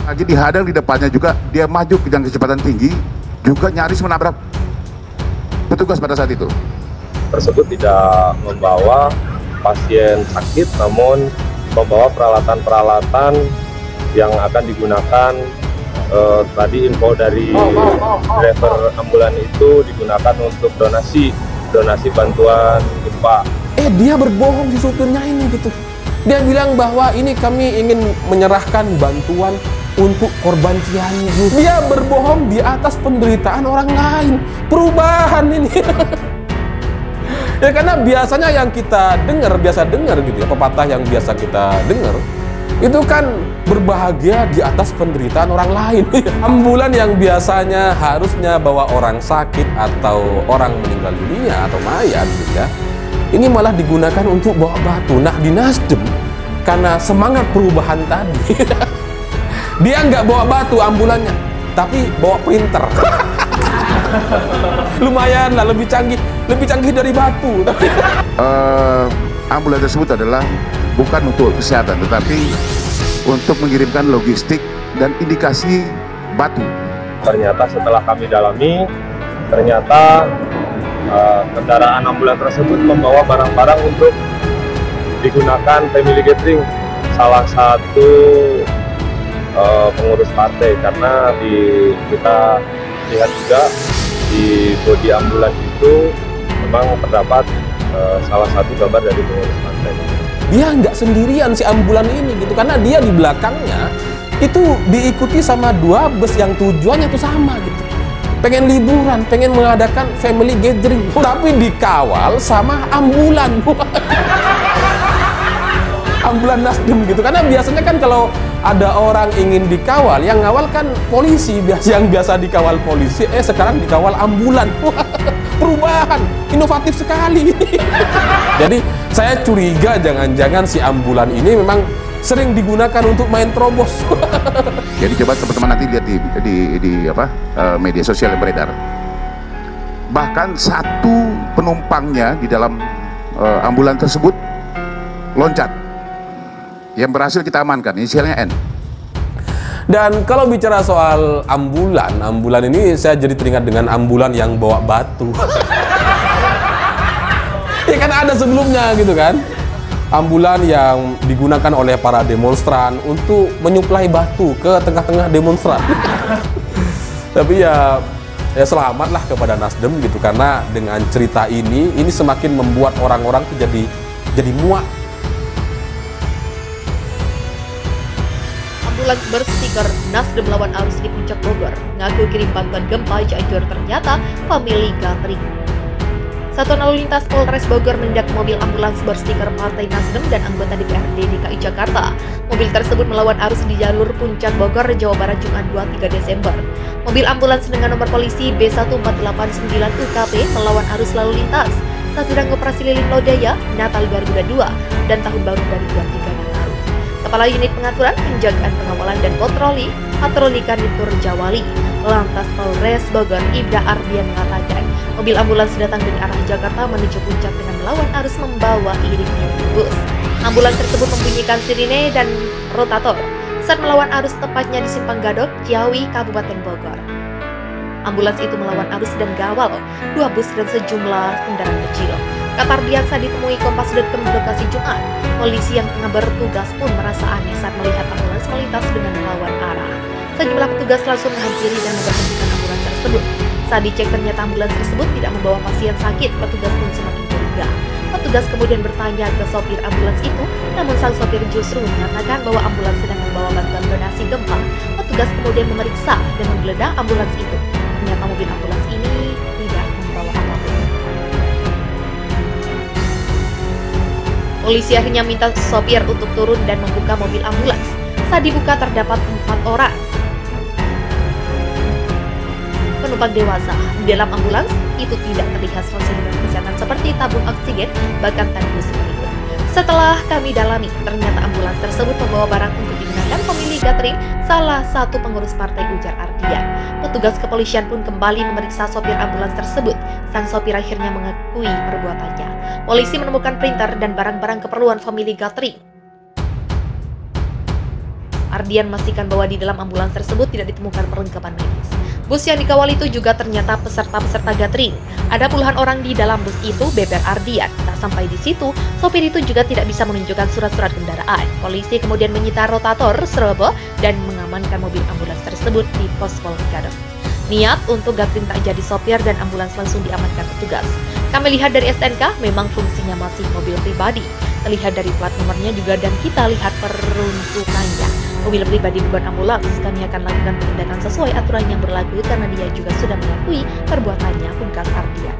Lagi dihadang di depannya juga, dia maju dengan kecepatan tinggi, juga nyaris menabrak petugas pada saat itu. Tersebut tidak membawa pasien sakit, namun membawa peralatan-peralatan yang akan digunakan. Tadi info dari driver ambulan itu digunakan untuk donasi bantuan gempa. Dia berbohong si supirnya ini gitu. Dia bilang bahwa ini kami ingin menyerahkan bantuan untuk korban Cianjur. Dia berbohong di atas penderitaan orang lain. Perubahan ini. Ya karena biasanya yang kita biasa dengar gitu ya, pepatah yang biasa kita dengar itu kan berbahagia di atas penderitaan orang lain. Ambulan yang biasanya harusnya bawa orang sakit atau orang meninggal dunia atau mayat gitu ya, ini malah digunakan untuk bawa batu. Nah di Nasdem karena semangat perubahan tadi dia nggak bawa batu ambulannya, tapi bawa printer. Lumayan lah, lebih canggih dari batu. Ambulan tersebut adalah bukan untuk kesehatan, tetapi untuk mengirimkan logistik dan indikasi batu. Ternyata setelah kami dalami, ternyata kendaraan ambulan tersebut membawa barang-barang untuk digunakan family gathering salah satu pengurus partai, karena kita lihat juga di bodi ambulan itu memang terdapat salah satu gambar dari pengurus partai. Dia nggak sendirian si ambulan ini gitu, karena dia di belakangnya itu diikuti sama 2 bus yang tujuannya tuh sama gitu. Pengen liburan, pengen mengadakan family gathering, tapi dikawal sama ambulan. Ambulan Nasdem gitu, karena biasanya kan kalau ada orang ingin dikawal, yang ngawal kan polisi, yang biasa dikawal polisi, sekarang dikawal ambulan. Perubahan, inovatif sekali. Jadi saya curiga jangan-jangan si ambulan ini memang sering digunakan untuk main terobos. Jadi coba teman-teman nanti lihat di media sosial yang beredar. Bahkan satu penumpangnya di dalam ambulan tersebut loncat. Yang berhasil kita amankan, inisialnya N. Dan kalau bicara soal ambulan ini saya jadi teringat dengan ambulan yang bawa batu. Ya kan ada sebelumnya gitu kan. Ambulan yang digunakan oleh para demonstran untuk menyuplai batu ke tengah-tengah demonstran. Tapi ya selamatlah kepada Nasdem gitu, karena dengan cerita ini semakin membuat orang-orang tuh jadi muak. Ambulans berstiker Nasdem lawan arus di Puncak Bogor ngaku kirim bantuan gempa Cianjur, ternyata family gathering. Satuan Lalu Lintas Polres Bogor menindak mobil ambulans berstiker Partai Nasdem dan anggota DPRD DKI Jakarta. Mobil tersebut melawan arus di jalur Puncak Bogor, Jawa Barat Jumat 23 Desember. Mobil ambulans dengan nomor polisi B1489 UKP melawan arus lalu lintas saat sedang operasi Lilin Lodaya Natal 2022 dan Tahun Baru 2023 yang lalu. Kepala Unit Pengaturan, Penjagaan, Pengawalan, dan Patroli Kanitur Jawali Lantas Polres Bogor Ibda Ardian mengatakan mobil ambulans datang dari arah Jakarta menuju puncak dengan melawan arus membawa iringnya bus. Ambulans tersebut membunyikan sirine dan rotator saat melawan arus, tepatnya di Simpang Gadok, Ciawi, Kabupaten Bogor. Ambulans itu melawan arus dan gawal 2 bus dan sejumlah kendaraan kecil. Kata Ardian saat ditemui Kompas.com di lokasi Jumat, polisi yang tengah bertugas pun merasa aneh saat melihat ambulans melintas dengan melawan arah. Sejumlah petugas langsung menghampiri dan memberhentikan ambulans tersebut. Saat dicek ternyata ambulans tersebut tidak membawa pasien sakit, petugas pun semakin curiga. Petugas kemudian bertanya ke sopir ambulans itu, namun sang sopir justru mengatakan bahwa ambulans sedang membawa bantuan donasi gempa. Petugas kemudian memeriksa dan menggeledah ambulans itu. Ternyata mobil ambulans ini tidak membawa apapun. Polisi akhirnya minta sopir untuk turun dan membuka mobil ambulans. Saat dibuka terdapat 4 orang penumpang dewasa. Di dalam ambulans itu tidak terlihat fasilitas kesehatan seperti tabung oksigen, bahkan tandu sekalipun. Setelah kami dalami, ternyata ambulans tersebut membawa barang untuk digunakan family gathering salah satu pengurus partai, ujar Ardian. Petugas kepolisian pun kembali memeriksa sopir ambulans tersebut. Sang sopir akhirnya mengakui perbuatannya. Polisi menemukan printer dan barang-barang keperluan family gathering. Ardian memastikan bahwa di dalam ambulans tersebut tidak ditemukan perlengkapan medis. Bus yang dikawal itu juga ternyata peserta-peserta gathering. Ada puluhan orang di dalam bus itu, beber Ardian. Tak sampai di situ, sopir itu juga tidak bisa menunjukkan surat-surat kendaraan. Polisi kemudian menyita rotator, serobot, dan mengamankan mobil ambulans tersebut di pos Polgadot. Niat untuk gathering tak jadi, sopir dan ambulans langsung diamankan petugas. Kami lihat dari STNK, memang fungsinya masih mobil pribadi. Terlihat dari plat nomornya juga, dan kita lihat peruntukannya. Mobil pribadi bukan ambulans. Kami akan lakukan penindakan sesuai aturan yang berlaku karena dia juga sudah mengakui perbuatannya, pungkas Ardian.